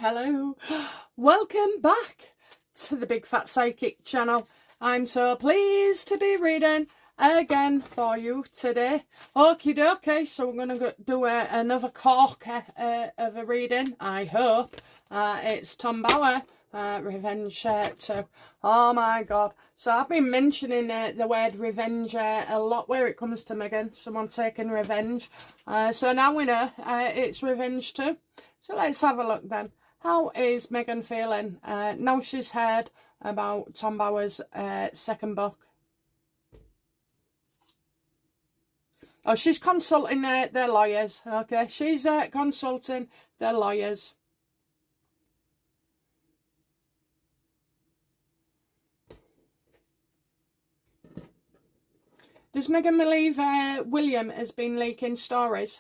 hello. Welcome back to the Big Fat Psychic channel. I'm so pleased to be reading again for you today. Okie dokie, so we're going to do another corker of a reading, I hope. It's Tom Bower, Revenge 2. Oh my god. So I've been mentioning the word revenge a lot where it comes to Meghan. Someone taking revenge. So now we know it's Revenge 2. So let's have a look then. How is Meghan feeling now she's heard about Tom Bower's second book? Oh, she's consulting their lawyers. Okay, she's consulting their lawyers. Does Meghan believe William has been leaking stories?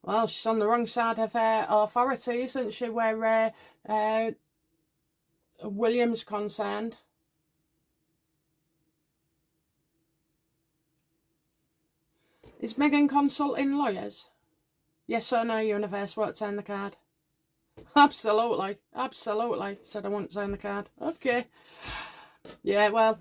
Well, she's on the wrong side of authority, isn't she, where William's concerned. Is Meghan consulting lawyers? Yes or no, universe, won't turn the card. Absolutely, absolutely. Said I won't turn the card. Okay. Yeah, well,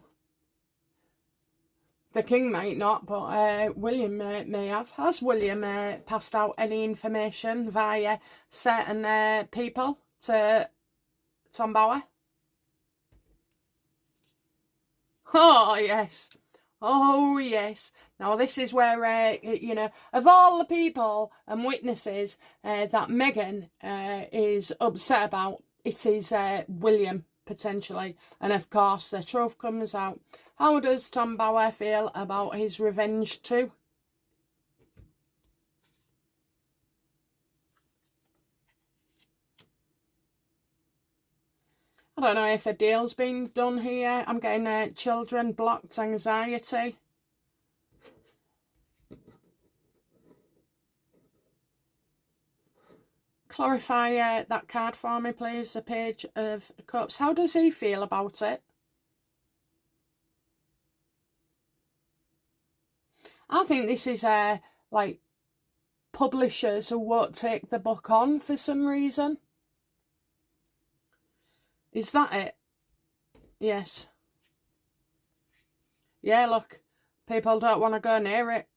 the king might not, but William may have. Has William passed out any information via certain people to Tom Bower? Oh, yes. Oh, yes. Now, this is where, you know, of all the people and witnesses that Meghan is upset about, it is William, potentially. And, of course, the truth comes out. How does Tom Bower feel about his Revenge 2? I don't know if a deal's been done here. I'm getting children blocked, anxiety. Clarify that card for me, please. The Page of Cups. How does he feel about it? I think this is like publishers who won't take the book on for some reason. Is that it? Yes. Yeah, look. People don't want to go near it.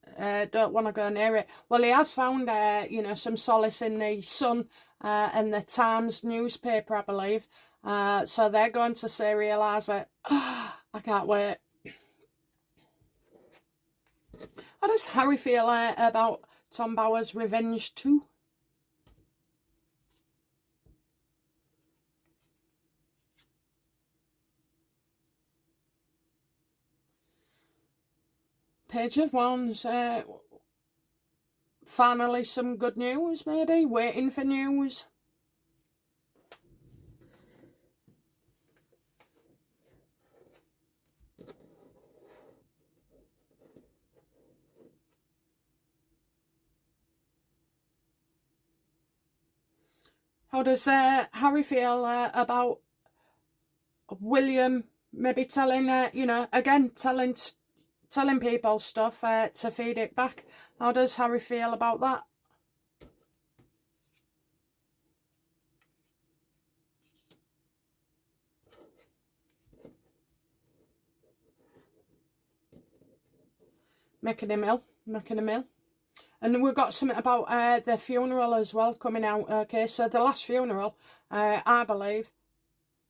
Don't want to go near it. Well, he has found, you know, some solace in the Sun and the Times newspaper, I believe. So they're going to serialise it. I can't wait. How does Harry feel about Tom Bower's Revenge 2? Page of Wands. Finally some good news, maybe? Waiting for news. How does Harry feel about William maybe telling, you know, again, telling people stuff to feed it back? How does Harry feel about that? Making him ill. And we've got something about the funeral as well coming out. Okay, so the last funeral, I believe,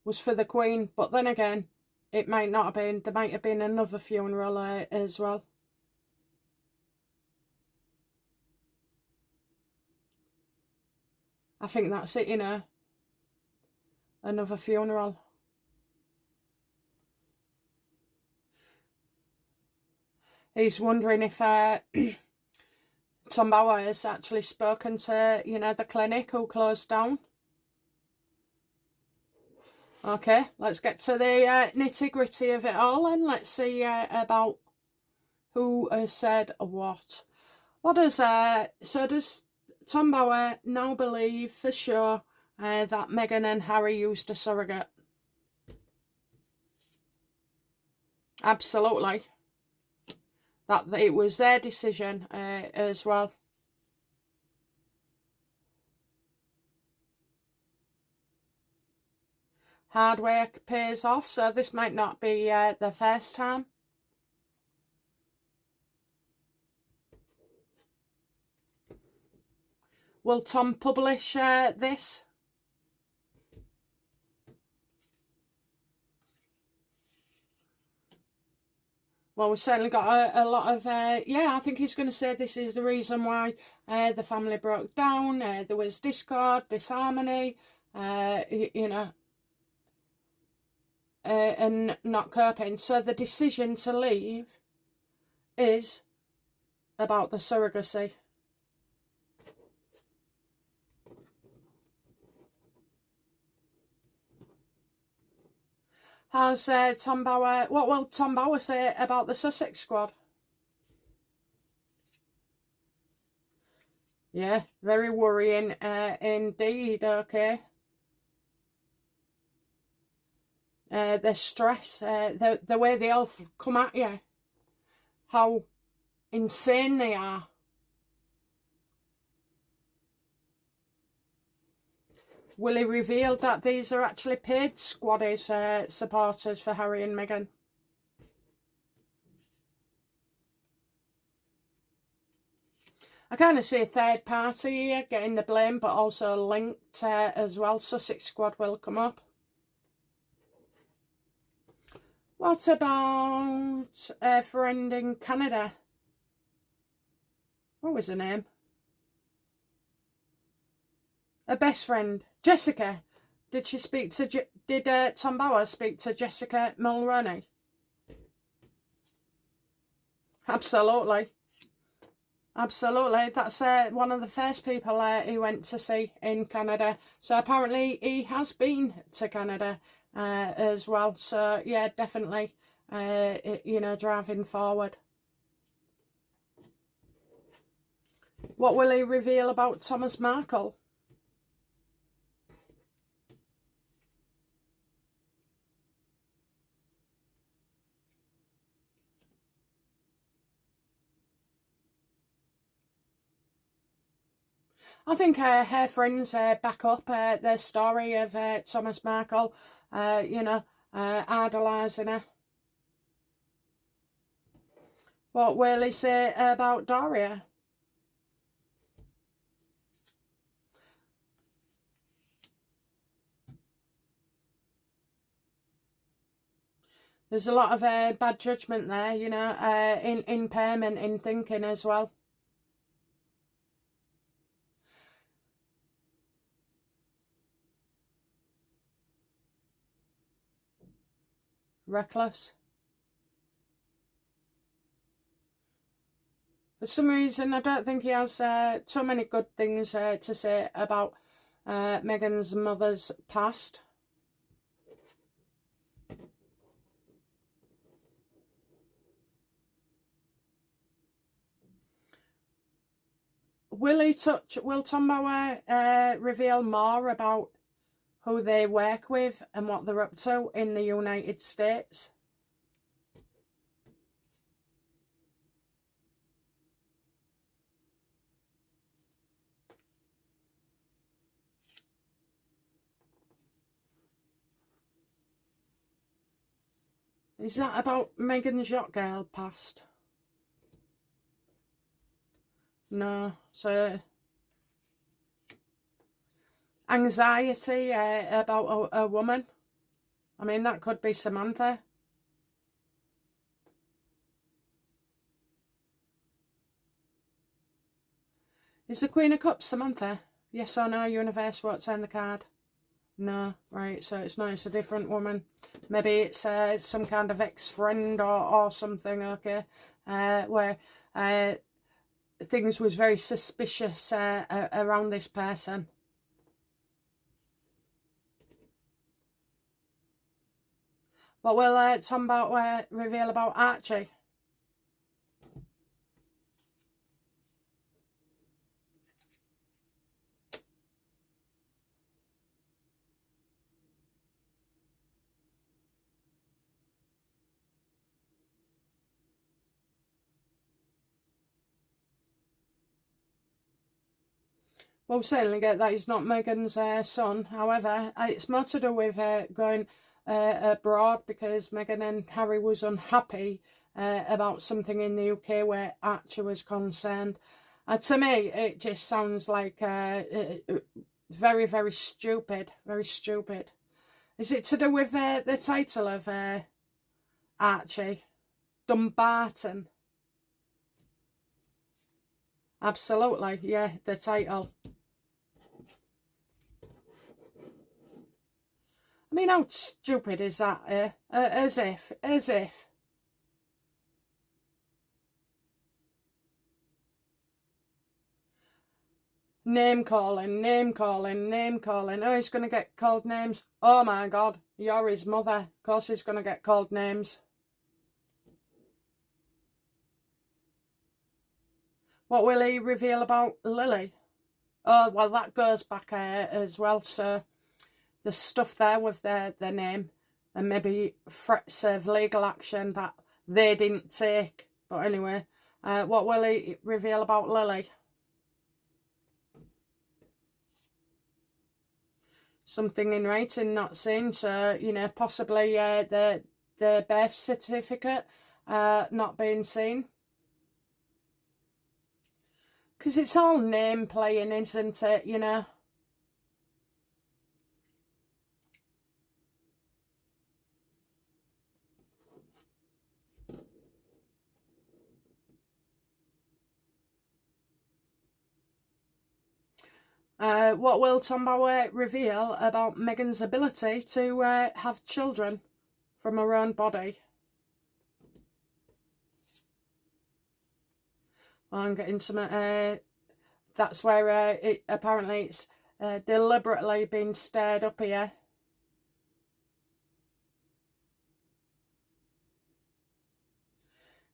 was for the Queen. But then again, it might not have been. There might have been another funeral as well. I think that's it, you know. Another funeral. He's wondering if Tom Bower has actually spoken to, you know, the clinic who closed down. Okay, let's get to the nitty-gritty of it all and let's see about who has said what. What does, so does Tom Bower now believe for sure that Meghan and Harry used a surrogate? Absolutely. That it was their decision as well. hard work pays off, so this might not be the first time. Will Tom publish this? Well, we've certainly got a lot of, yeah, I think he's going to say this is the reason why the family broke down. There was discord, disharmony, you know, and not coping. So the decision to leave is about the surrogacy. How's Tom Bower? What will Tom Bower say about the Sussex squad? Yeah, very worrying indeed. Okay. The stress, the way they all come at you, how insane they are. Will he reveal that these are actually paid squaddies supporters for Harry and Meghan? I kind of see a third party here getting the blame, but also linked as well. Sussex squad will come up. What about a friend in Canada? What was her name? A best friend, Jessica. Did she speak to? Did Tom Bower speak to Jessica Mulroney? Absolutely. Absolutely, that's one of the first people he went to see in Canada. So apparently he has been to Canada as well. So yeah, definitely, you know, driving forward. What will he reveal about Thomas Markle? I think her friends back up their story of Thomas Markle, you know, idolising her. What will he say about Doria? There's a lot of bad judgment there, you know, impairment in thinking as well. Reckless. For some reason, I don't think he has too many good things to say about Meghan's mother's past. Will Tom Bower reveal more about who they work with and what they're up to in the United States? Is that about Meghan's yacht girl past? No. So anxiety about a woman. I mean, that could be Samantha. Is the Queen of Cups Samantha? Yes or no, universe, won't turn the card? No, right, so it's not, it's a different woman. Maybe it's some kind of ex-friend or something, okay, where things was very suspicious around this person. What will Tom Bower reveal about Archie? Well, certainly get that he's not Meghan's son. However, it's more to do with going abroad, because Meghan and Harry was unhappy about something in the UK where Archie was concerned. To me, it just sounds like very, very stupid. Very stupid. Is it to do with the title of Archie? Dumbarton. Absolutely, yeah, the title. I mean, how stupid is that? As if. Name calling. Oh, he's going to get called names. Oh my God, you're his mother. Of course he's going to get called names. What will he reveal about Lily? Oh, well, that goes back as well, so there's stuff there with their name, and maybe threats of legal action that they didn't take. But anyway, what will he reveal about Lily? Something in writing, not seen. So, you know, possibly the birth certificate not being seen. Because it's all name playing, isn't it, you know? What will Tom Bower reveal about Meghan's ability to have children from her own body? Well, I'm getting some... that's where apparently it's deliberately been stirred up here.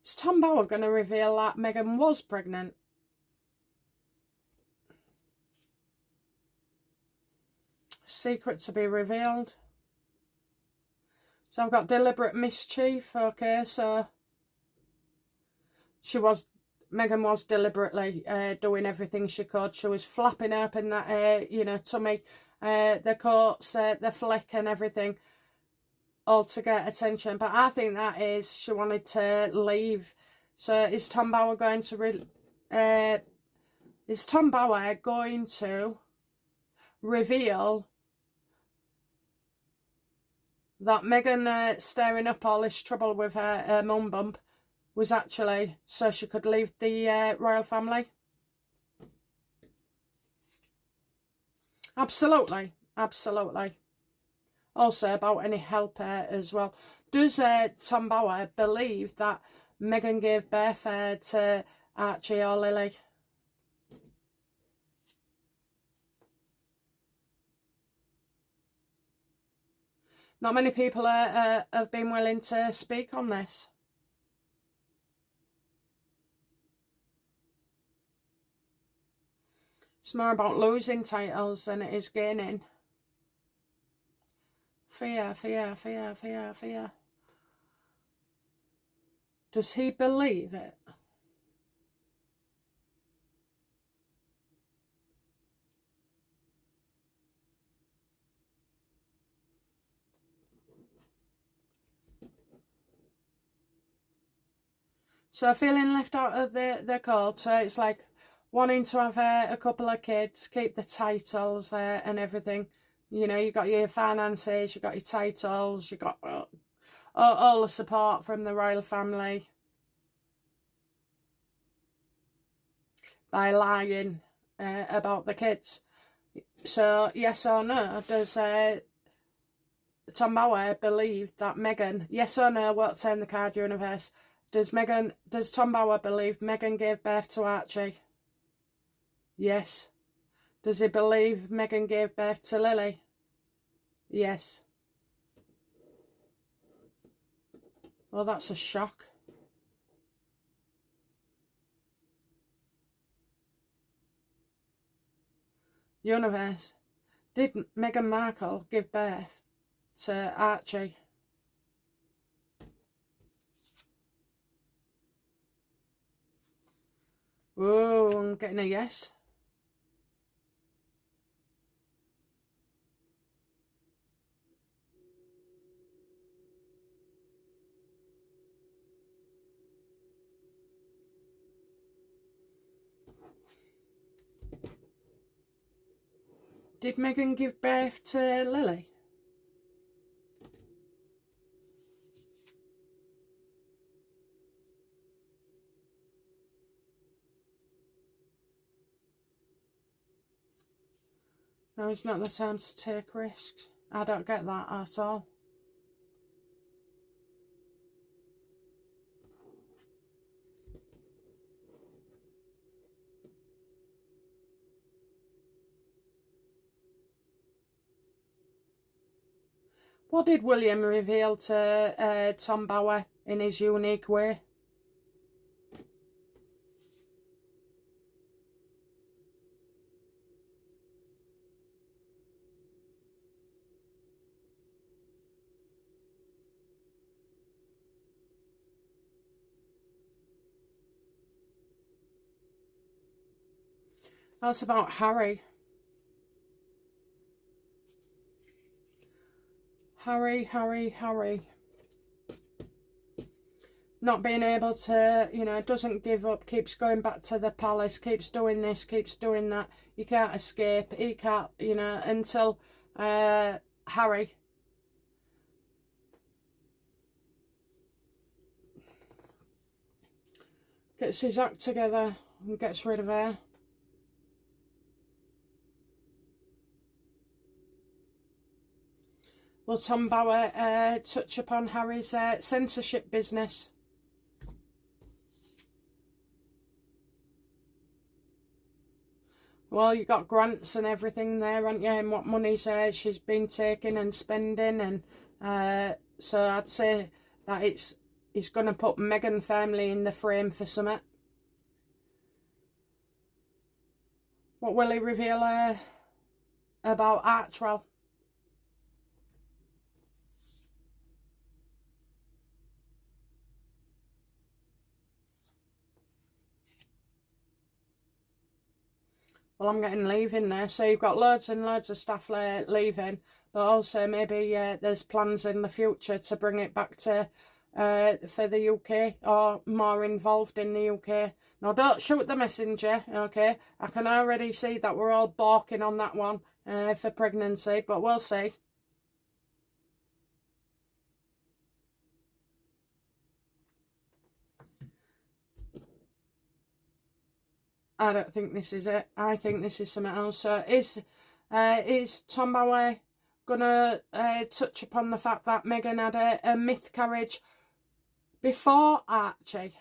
Is Tom Bower going to reveal that Meghan was pregnant? Secret to be revealed. So I've got deliberate mischief. Okay, so Meghan was deliberately doing everything she could. She was flapping open that you know, tummy, the coats, the flick and everything, all to get attention. But I think that is she wanted to leave. So is Tom Bower going to reveal that Meghan stirring up all this trouble with her Moonbump was actually so she could leave the royal family? Absolutely. Also about any help as well. Does Tom Bower believe that Meghan gave birth to Archie or Lily? Not many people have been willing to speak on this. It's more about losing titles than it is gaining. Fear. Does he believe it? So feeling left out of the court. So it's like wanting to have a couple of kids, keep the titles and everything. You know, you got your finances, you got your titles, you got all the support from the royal family. By lying about the kids. So yes or no, does Tom Bower believe that Meghan, yes or no, what's in the card universe, does Tom Bower believe Meghan gave birth to Archie? Yes. Does he believe Meghan gave birth to Lily? Yes. Well, that's a shock. Universe. Did Meghan Markle give birth to Archie? Oh, I'm getting a yes. Did Meghan give birth to Lily? No, it's not the time to take risks. I don't get that at all. What did William reveal to Tom Bower in his unique way? That's about Harry. Harry. Not being able to, you know, doesn't give up, keeps going back to the palace, keeps doing this, keeps doing that. He can't escape. He can't, you know, until Harry gets his act together and gets rid of her. Will Tom Bower touch upon Harry's censorship business? Well, you got grants and everything there, haven't you? And what money's she's been taking and spending, and so I'd say that he's going to put Meghan family in the frame for something. What will he reveal about Archwell? Well, I'm getting leaving there. So you've got loads and loads of staff leaving, but also maybe there's plans in the future to bring it back to for the UK, or more involved in the UK. Now, don't shoot the messenger, okay? I can already see that we're all balking on that one for pregnancy, but we'll see. I don't think this is it. I think this is something else. So is Tom Bower gonna touch upon the fact that Meghan had a miscarriage before Archie?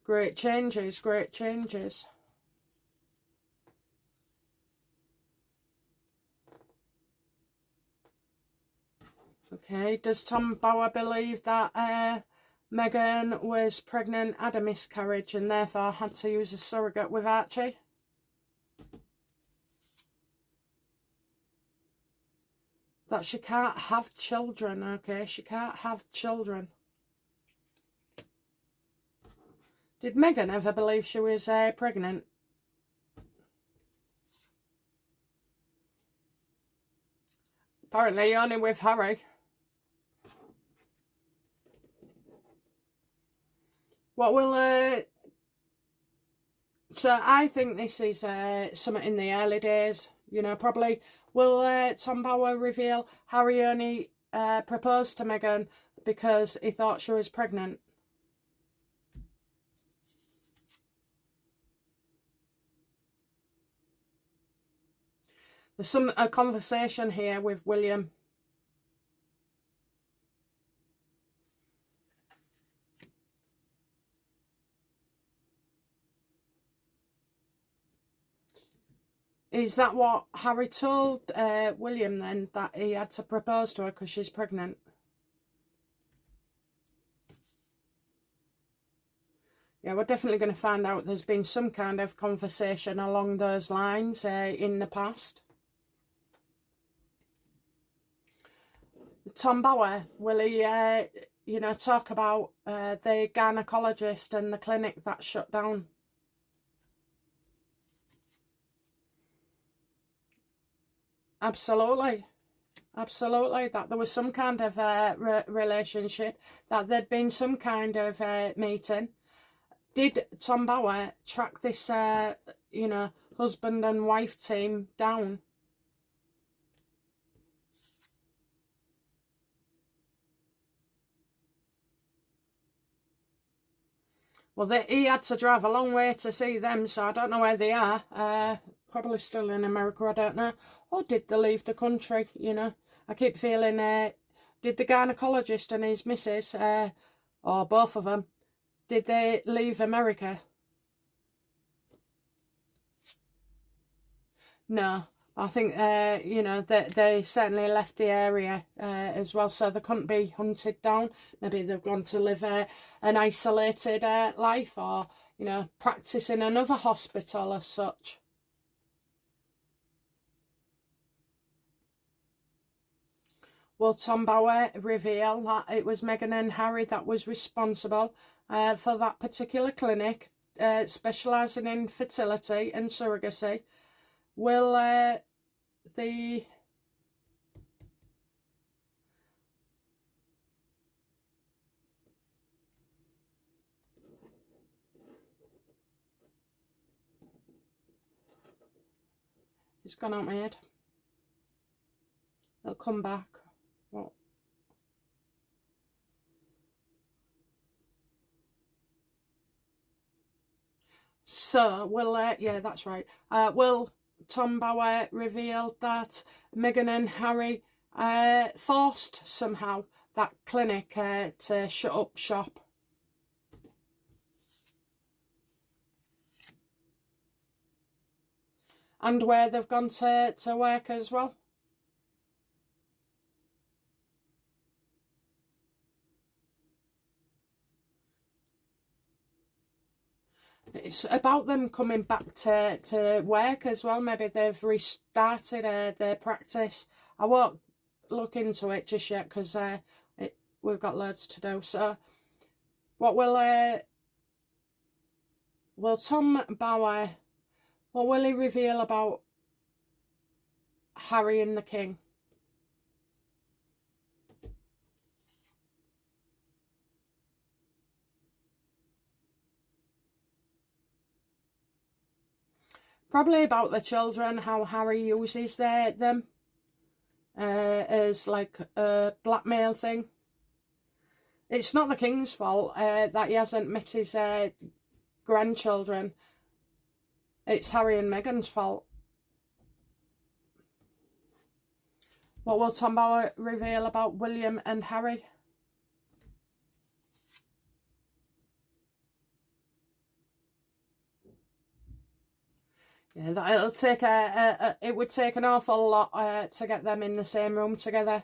Great changes, great changes. Okay, does Tom Bower believe that Meghan was pregnant, had a miscarriage, and therefore had to use a surrogate with Archie? That she can't have children, okay? She can't have children. Did Meghan ever believe she was pregnant? Apparently only with Harry. What will so I think this is something in the early days, you know, probably. Will Tom Bower reveal Harry only proposed to Meghan because he thought she was pregnant? There's a conversation here with William. Is that what Harry told William then, that he had to propose to her because she's pregnant? Yeah, we're definitely going to find out there's been some kind of conversation along those lines in the past. Tom Bower, will he, you know, talk about the gynecologist and the clinic that shut down? Absolutely. absolutely, that there was some kind of relationship, that there'd been some kind of meeting. Did Tom Bower track this, you know, husband and wife team down? Well, he had to drive a long way to see them, so I don't know where they are. Probably still in America, I don't know. Or did they leave the country, you know? I keep feeling, did the gynecologist and his missus, or both of them, did they leave America? No. I think, you know, they certainly left the area as well, so they couldn't be hunted down. Maybe they've gone to live an isolated life, or, you know, practice in another hospital as such. Will Tom Bower reveal that it was Meghan and Harry that was responsible for that particular clinic, specialising in fertility and surrogacy? Will the it's gone out my head. It'll come back. What? So will yeah, that's right. Will Tom Bower reveal that Meghan and Harry forced somehow that clinic to shut up shop? And where they've gone to work as well? It's about them coming back to work as well. Maybe they've restarted their practice. I won't look into it just yet because we've got loads to do. So what will Tom Bower, what will he reveal about Harry and the King? Probably about the children, how Harry uses them as like a blackmail thing. It's not the King's fault that he hasn't met his grandchildren. It's Harry and Meghan's fault. What will Tom Bower reveal about William and Harry? Yeah, that'll take it would take an awful lot to get them in the same room together.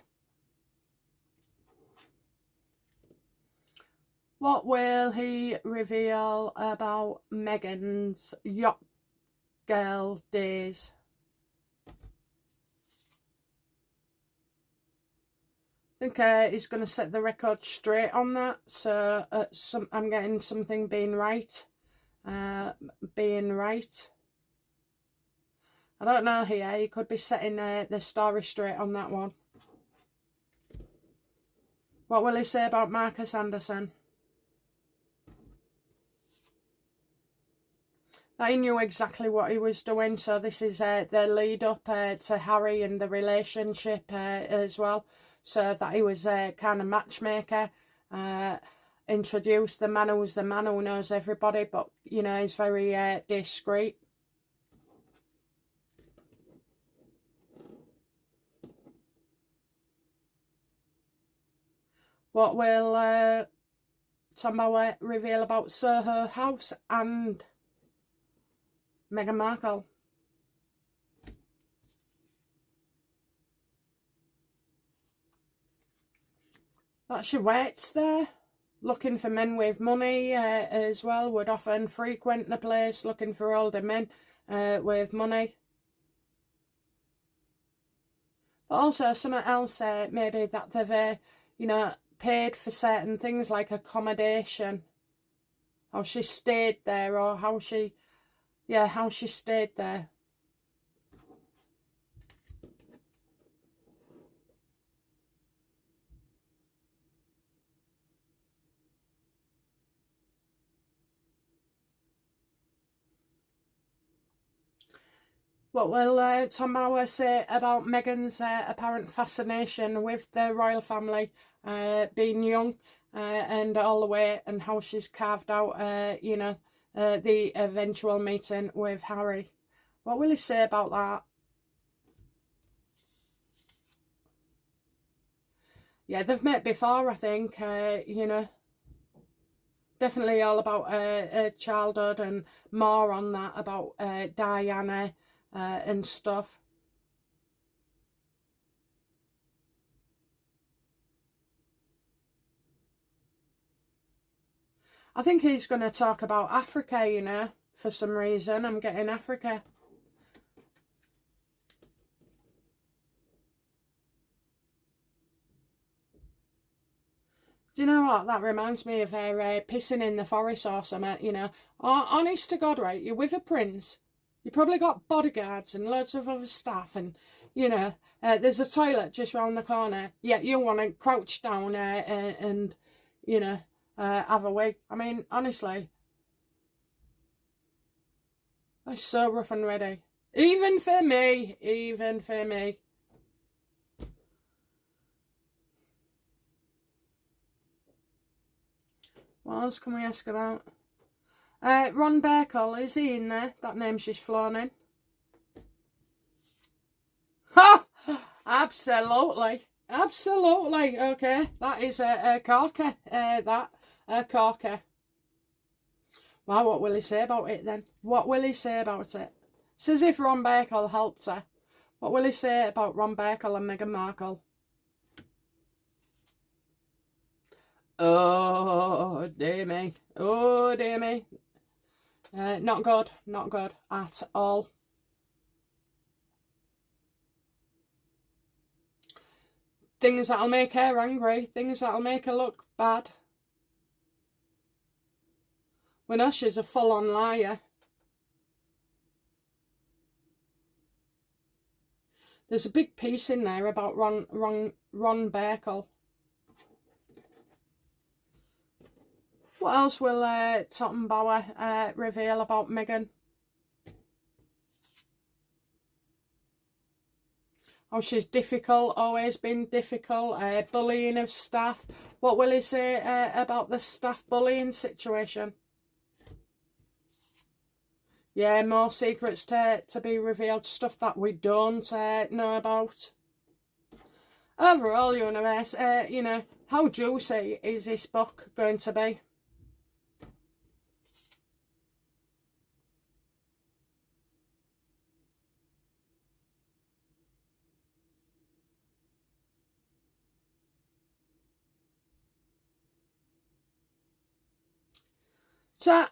What will he reveal about Meghan's yacht girl days? I think he's going to set the record straight on that. So I'm getting something being right. Being right. I don't know here. He could be setting the story straight on that one. What will he say about Marcus Anderson? That he knew exactly what he was doing. So this is the lead up to Harry and the relationship as well. So that he was a kind of matchmaker. Introduced the man who's the man who knows everybody. But, you know, he's very discreet. What will Tom Bower reveal about Soho House and Meghan Markle? That she waits there, looking for men with money as well, would often frequent the place looking for older men with money. But also something else, maybe that they've, you know, paid for certain things like accommodation. How she stayed there, or how she stayed there. What will Tom Bauer say about Meghan's apparent fascination with the royal family, being young and all the way, and how she's carved out, you know, the eventual meeting with Harry? What will he say about that? Yeah, they've met before, I think, you know. Definitely all about childhood, and more on that about Diana and stuff. I think he's going to talk about Africa, you know, for some reason. I'm getting Africa. Do you know what? That reminds me of her pissing in the forest or something, you know. Oh, honest to God, right? You're with a prince. You probably got bodyguards and loads of other staff, and, you know, there's a toilet just round the corner. Yet you want to crouch down and, you know, have a wig. I mean, honestly, that's so rough and ready. Even for me. Even for me. What else can we ask about? Ron Burkle, is he in there? That name's just flown in. Ha! Absolutely. Absolutely. Okay. That is a corker. A corker. Well, what will he say about it then? What will he say about it? It's as if Ron Burkle helped her. What will he say about Ron Burkle and Meghan Markle? Oh, dear me. Oh, dear me. Not good. Not good at all. Things that'll make her angry. Things that'll make her look bad. We know she's a full-on liar. There's a big piece in there about Ron Burkle. What else will Tom Bauer reveal about Meghan? Oh, she's difficult, always been difficult, bullying of staff. What will he say about the staff bullying situation? Yeah, more secrets to be revealed, stuff that we don't know about. Overall, universe, you know, how juicy is this book going to be? So,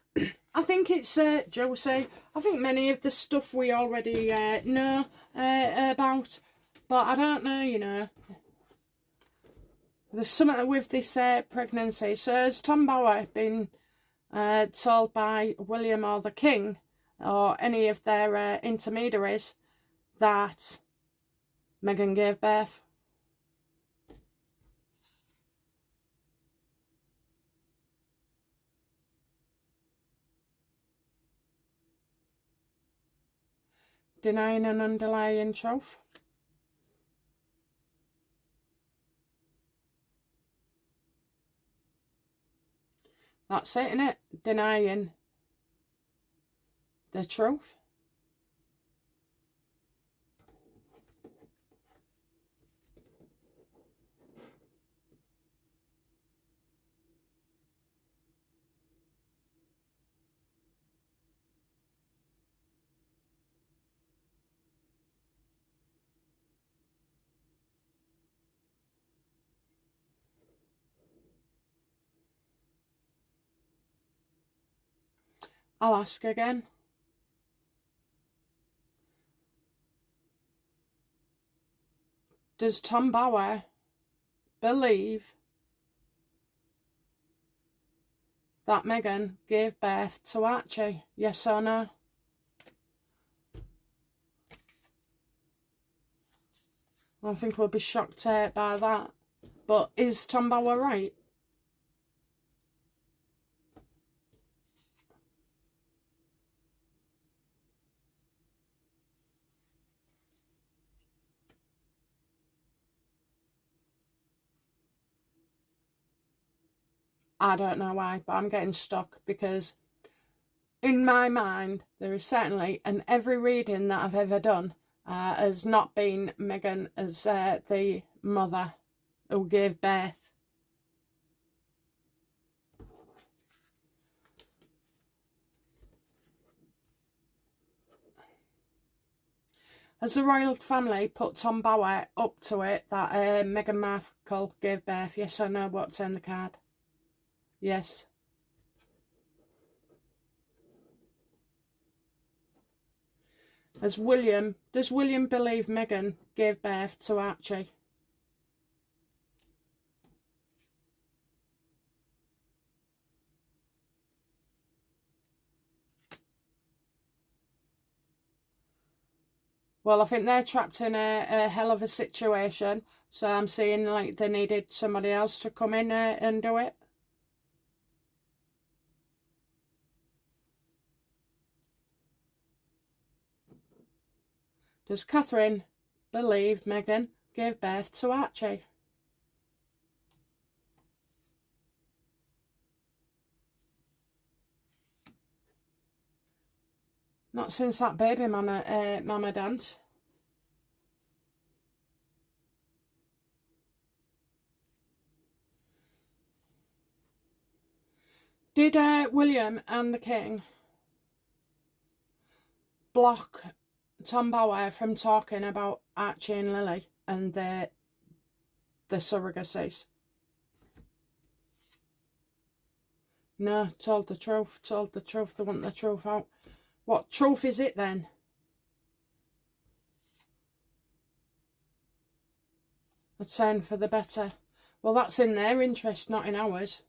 I think it's juicy. I think many of the stuff we already know about, but I don't know, you know. There's something with this pregnancy. So has Tom Bauer been told by William or the King or any of their intermediaries that Meghan gave birth? Denying an underlying truth. That's it, innit? Denying the truth. I'll ask again. Does Tom Bauer believe that Meghan gave birth to Archie? Yes or no? I think we'll be shocked by that. But is Tom Bauer right? I don't know why, but I'm getting stuck because in my mind, there is certainly, and every reading that I've ever done has not been Meghan as the mother who gave birth. Has the royal family put Tom Bower up to it that Meghan Markle gave birth? Yes or no? What, turn the card? Yes. Does William believe Meghan gave birth to Archie? Well, I think they're trapped in a hell of a situation. So I'm seeing like they needed somebody else to come in and do it. Does Catherine believe Meghan gave birth to Archie? Not since that baby mama dance. Did William and the King block Tom Bower from talking about Archie and Lily and the surrogacies? No, told the truth. They want the truth out. What truth is it then? A turn for the better. Well, that's in their interest, not in ours.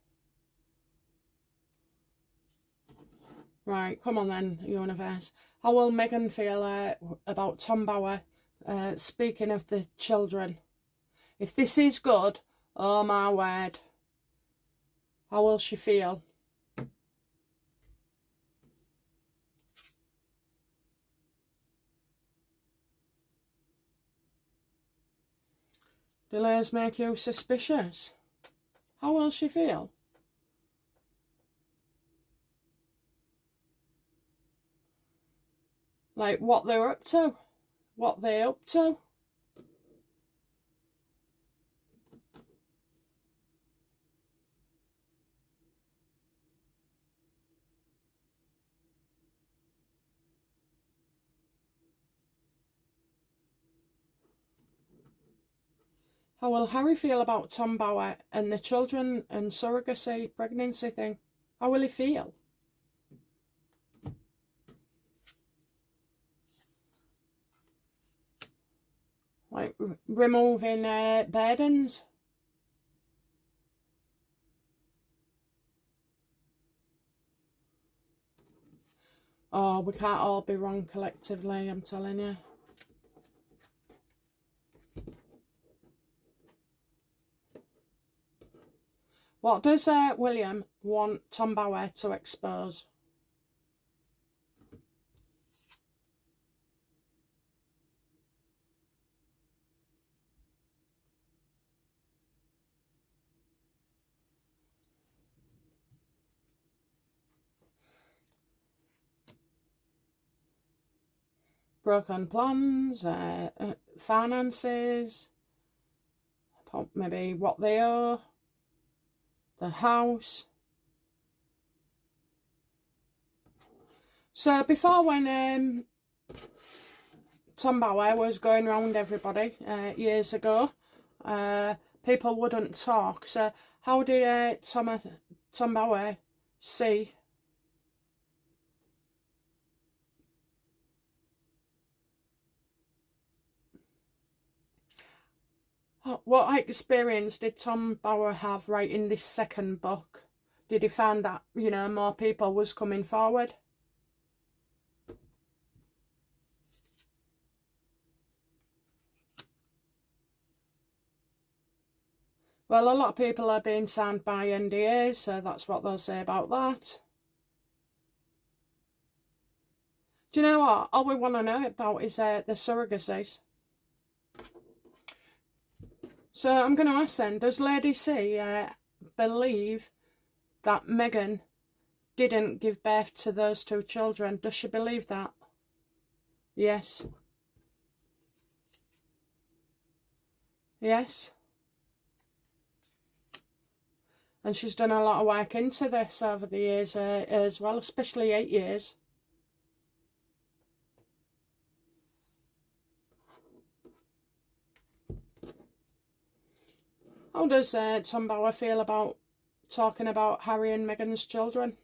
Right, come on then, universe. How will Meghan feel about Tom Bower speaking of the children? If this is good, oh my word. How will she feel? Delays make you suspicious. How will she feel? Like what they're up to. What they're up to. How will Harry feel about Tom Bower and the children and surrogacy pregnancy thing? How will he feel? Like removing burdens? Oh, we can't all be wrong collectively, I'm telling you. What does William want Tom Bower to expose? Broken plans, finances, maybe what they owe, the house. So before, when Tom Bower was going round everybody years ago, people wouldn't talk. So how did Tom Bower see what experience did Tom Bower have writing this second book? Did he find that, you know, more people was coming forward? Well, a lot of people are being signed by NDAs, so that's what they'll say about that. Do you know what? All we want to know about is the surrogacies. So I'm going to ask then, does Lady C believe that Meghan didn't give birth to those 2 children. Does she believe that? Yes. Yes. And she's done a lot of work into this over the years as well, especially 8 years. How does Tom Bower feel about talking about Harry and Meghan's children?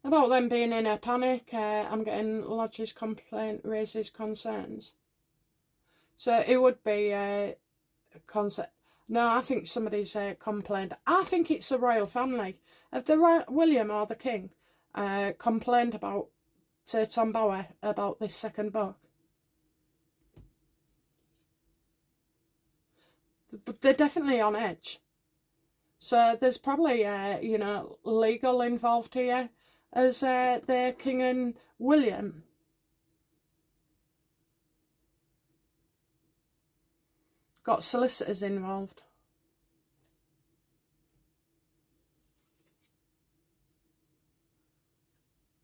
About them being in a panic, I'm getting lodges complaint, raises concerns. So it would be a concert. No, I think somebody's complained. I think it's the royal family. Have the William or the King complained about to Tom Bower about this second book? But they're definitely on edge. So there's probably, you know, legal involved here as the King and William. Got solicitors involved.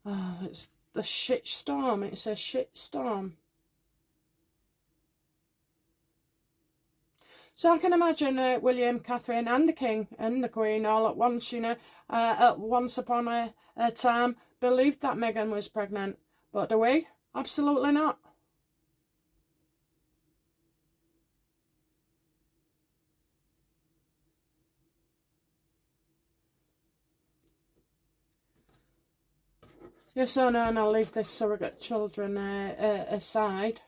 Oh, it's the shit storm. It's a shit storm. So I can imagine William, Catherine and the King and the Queen all at once, you know, at once upon a time believed that Meghan was pregnant. But do we? Absolutely not. Yes or no, and I'll leave this surrogate children aside.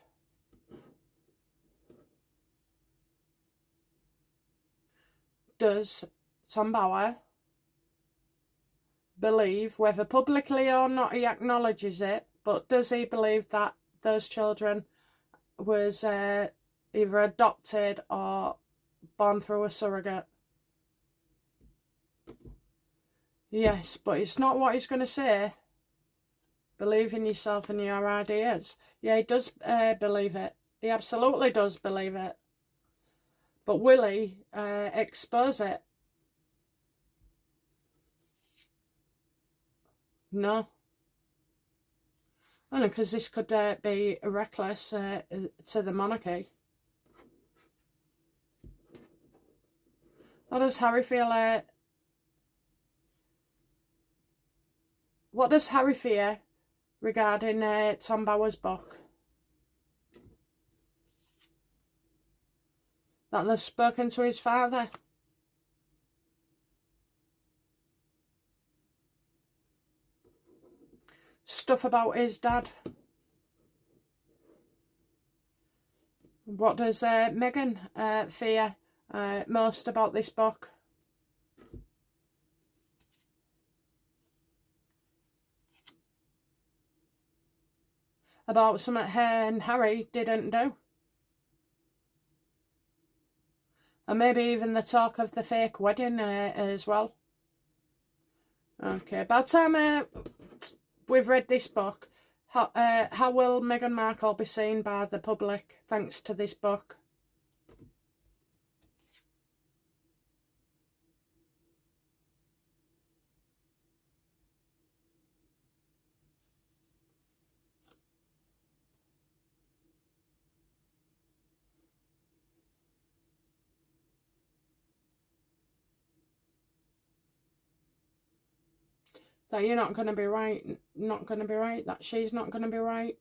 Does Tom Bower believe, whether publicly or not he acknowledges it, but does he believe that those children was either adopted or born through a surrogate? Yes, but it's not what he's going to say. Believe in yourself and your ideas. Yeah, he does believe it. He absolutely does believe it. But will he expose it? No. Only because this could be reckless to the monarchy. How does Harry feel? What does Harry fear regarding Tom Bower's book? That they've spoken to his father. Stuff about his dad. What does Meghan fear most about this book? About something her and Harry didn't do. And maybe even the talk of the fake wedding as well. Okay, by the time we've read this book, how will Meghan Markle be seen by the public thanks to this book? That you're not going to be right, not going to be right, that she's not going to be right.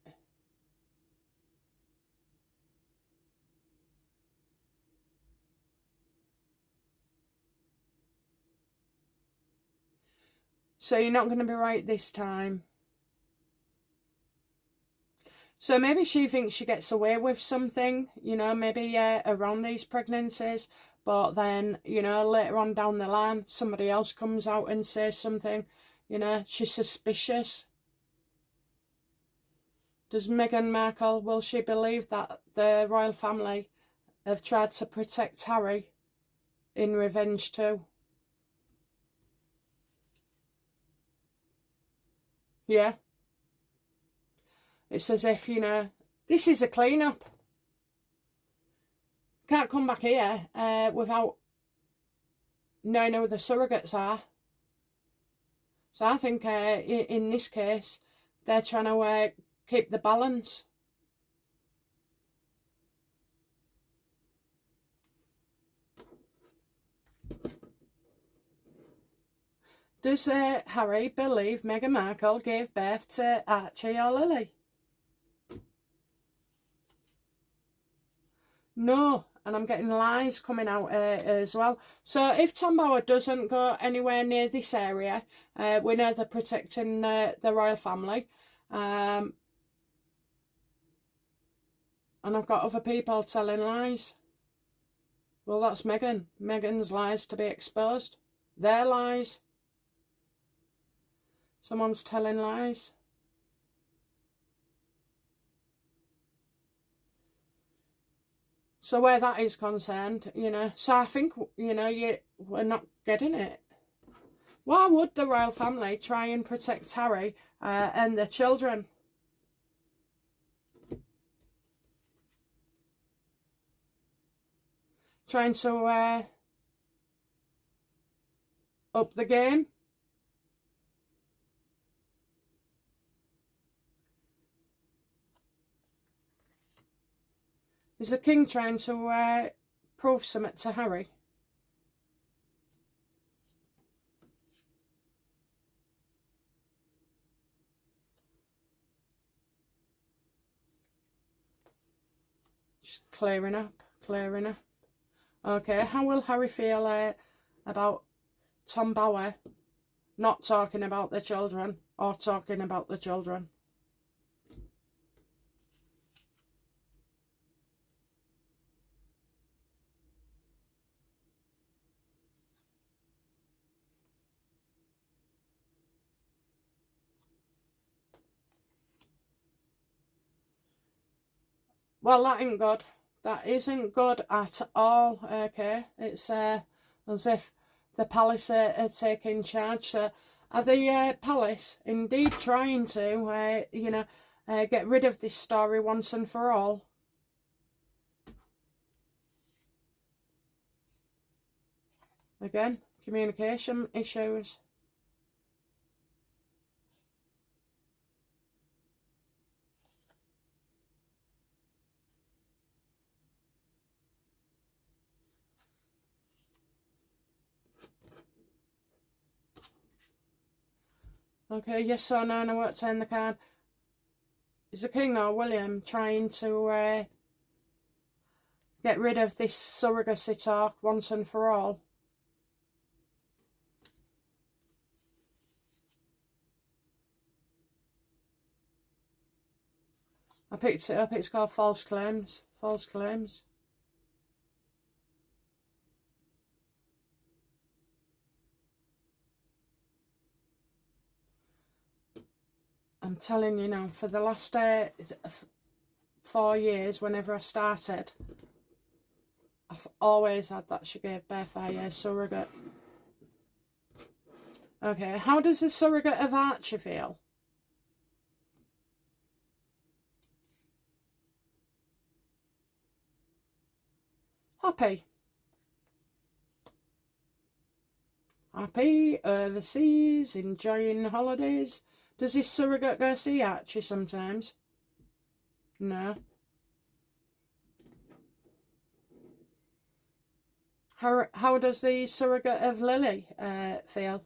So you're not going to be right this time. So maybe she thinks she gets away with something, you know, maybe around these pregnancies, but then, you know, later on down the line, somebody else comes out and says something, you know, she's suspicious. Does Meghan Markle, will she believe that the royal family have tried to protect Harry in revenge too? Yeah. It's as if, you know, This is a clean-up. Can't come back here without knowing who the surrogates are. So I think in this case, they're trying to keep the balance. Does Harry believe Meghan Markle gave birth to Archie or Lily? No, and I'm getting lies coming out as well. So if Tom Bower doesn't go anywhere near this area, we know they're protecting the royal family. And I've got other people telling lies. Well, that's Meghan. Meghan's lies to be exposed. Their lies. Someone's telling lies. So where that is concerned, you know, so I think, you know, we're not getting it. Why would the royal family try and protect Harry and the children? Trying to up the game? Is the king trying to prove something to Harry? Just clearing up, clearing up. Okay, how will Harry feel about Tom Bower not talking about the children or talking about the children? Well, that ain't good. That isn't good at all, okay? It's as if the palace are taking charge. So are the palace indeed trying to, you know, get rid of this story once and for all? Again, communication issues. Okay, yes or no, and I won't turn the card. Is the King or William trying to get rid of this surrogacy talk once and for all? I picked it up, it's called false claims. False claims. I'm telling you now, for the last 4 years, whenever I started, I've always had that she gave birth via surrogate. Okay, how does the surrogate of Archie feel? Happy. Happy, overseas, enjoying holidays. Does this surrogate go see Archie sometimes? No. How does the surrogate of Lily feel?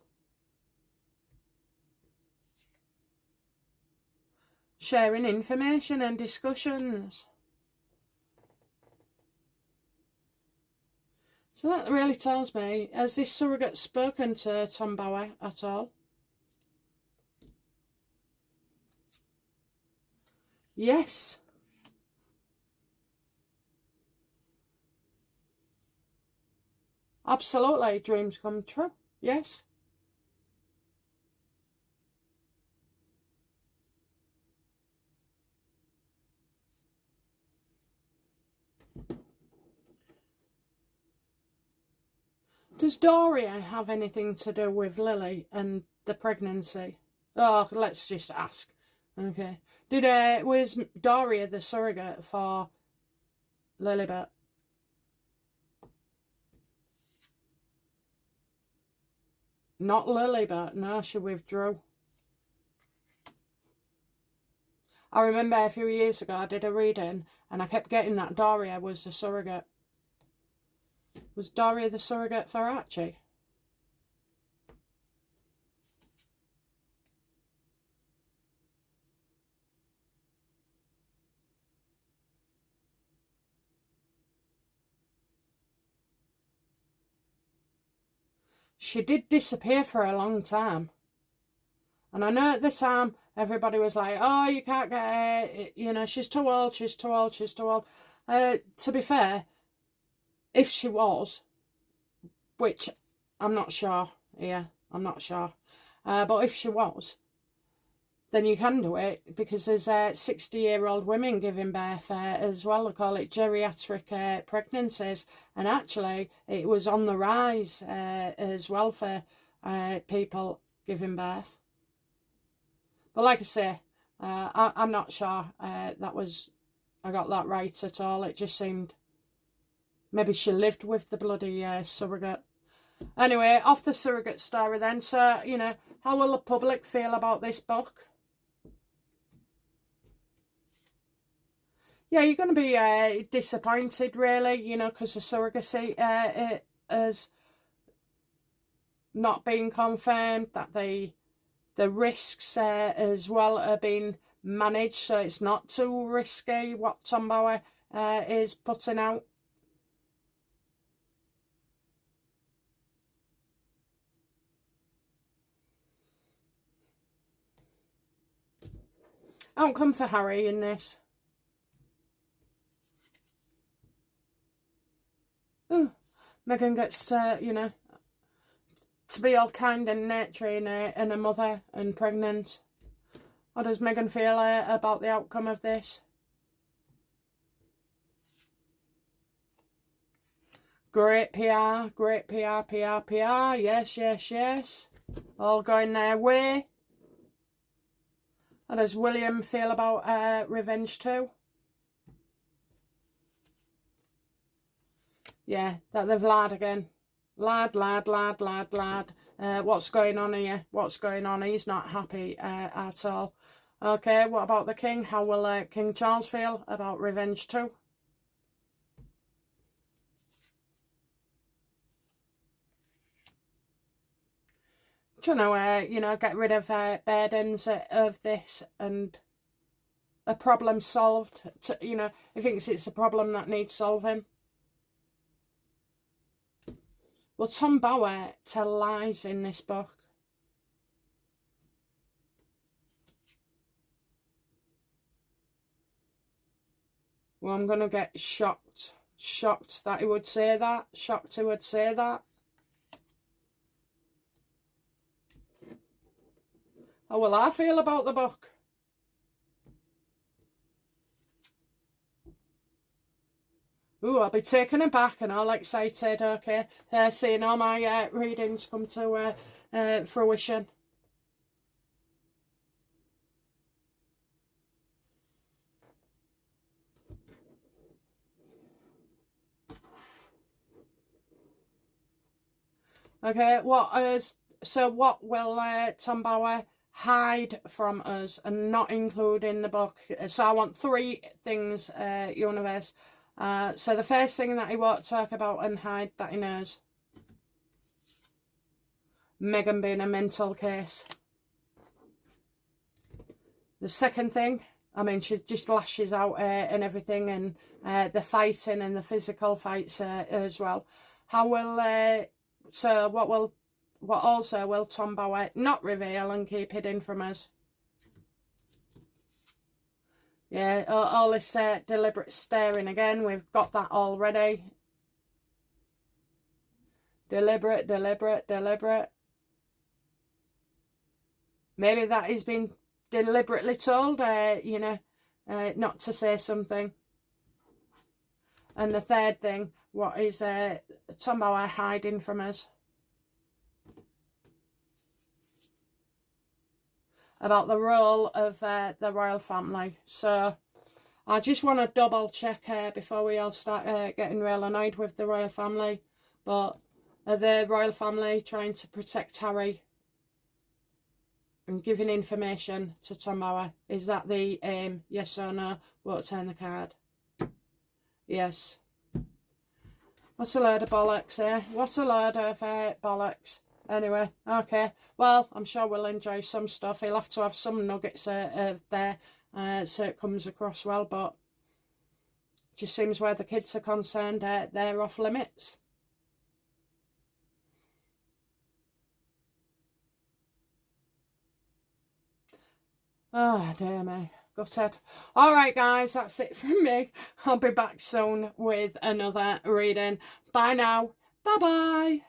Sharing information and discussions. So that really tells me, has this surrogate spoken to Tom Bower at all? Yes. Absolutely, dreams come true. Yes. Does Doria have anything to do with Lily and the pregnancy? Oh, let's just ask. Okay. Was Doria the surrogate for Lilibet? Not Lilibet, no, she withdrew. I remember a few years ago I did a reading and I kept getting that Doria was the surrogate. Was Doria the surrogate for Archie? She did disappear for a long time. And I know at the time everybody was like, oh, you can't get her, you know, she's too old, she's too old, she's too old. To be fair, if she was, which I'm not sure, yeah, I'm not sure. But if she was, then you can do it because there's 60-year-old women giving birth as well. They call it geriatric pregnancies. And actually, it was on the rise as well for people giving birth. But like I say, I'm not sure I got that right at all. It just seemed maybe she lived with the bloody surrogate. Anyway, off the surrogate story then. So, you know, how will the public feel about this book? Yeah, you're going to be disappointed, really, you know, because the surrogacy it has not been confirmed, that the risks as well are being managed, so it's not too risky what Tom Bower is putting out. I don't come for Harry in this. Ooh, Meghan gets to, you know, to be all kind and nurturing and a mother and pregnant. How does Meghan feel about the outcome of this? Great PR, great PR, PR. Yes, yes, yes. All going their way. How does William feel about Revenge 2? Yeah, that they've lied again. Lad. What's going on here? What's going on? He's not happy at all. Okay, what about the king? How will King Charles feel about Revenge 2? Trying to, you know, get rid of burdens of this and a problem solved. You know, he thinks it's a problem that needs solving. Will Tom Bower tell lies in this book? Well, I'm going to get shocked. Shocked that he would say that. Shocked he would say that. How will I feel about the book? Ooh, I'll be taken aback and all excited, okay, seeing all my readings come to fruition. Okay, what will Tom Bower hide from us and not include in the book? So I want 3 things, universe. So the first thing that he won't talk about and hide that he knows. Meghan being a mental case. The second thing, I mean, she just lashes out and everything, and the fighting and the physical fights as well. How will so what also will Tom Bower not reveal and keep hidden from us? Yeah, all this deliberate staring again. We've got that already. Deliberate. Maybe that he's been deliberately told, you know, not to say something. And the third thing, what is Tom Bower hiding from us? about the role of the royal family. So I just want to double check before we all start getting real annoyed with the royal family. But are the royal family trying to protect Harry and giving information to Tom Bauer? Is that the aim? Yes or no? Won't turn the card. Yes. What's a load of bollocks, eh? What a load of bollocks. Anyway, okay. Well, I'm sure we'll enjoy some stuff. He'll have to have some nuggets there so it comes across well, but it just seems where the kids are concerned, they're off limits. Oh, dear me. Gutted. Alright guys, that's it from me. I'll be back soon with another reading. Bye now. Bye bye.